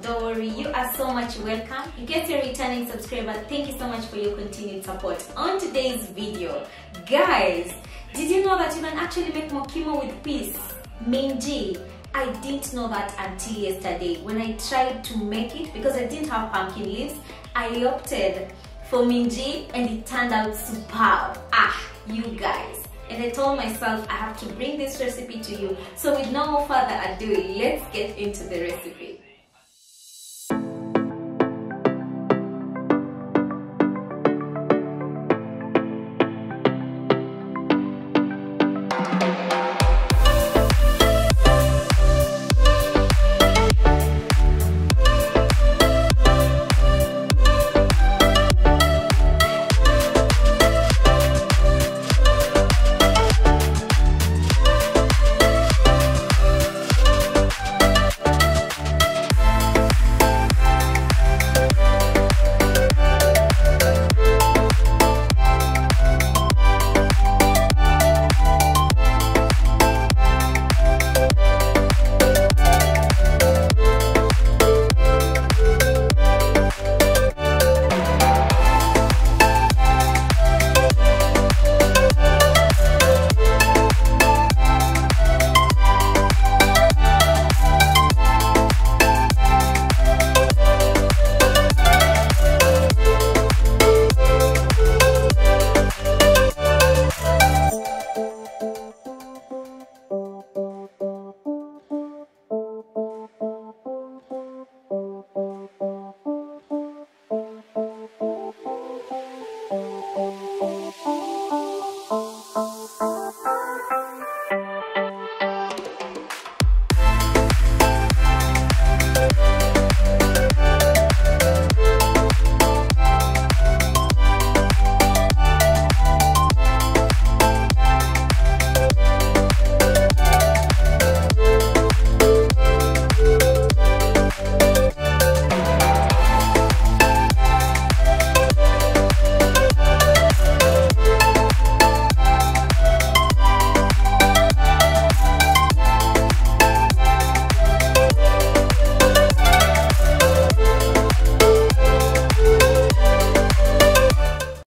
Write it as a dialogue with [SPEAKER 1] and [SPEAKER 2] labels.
[SPEAKER 1] don't worry, you are so much welcome. In case you're a returning subscriber, thank you so much for your continued support. On today's video, guys, did you know that you can actually make Mukimo with peas? Minji. I didn't know that until yesterday when I tried to make it because I didn't have pumpkin leaves. I opted for Minji and it turned out superb. You guys. And I told myself I have to bring this recipe to you. So with no more further ado, let's get into the recipe.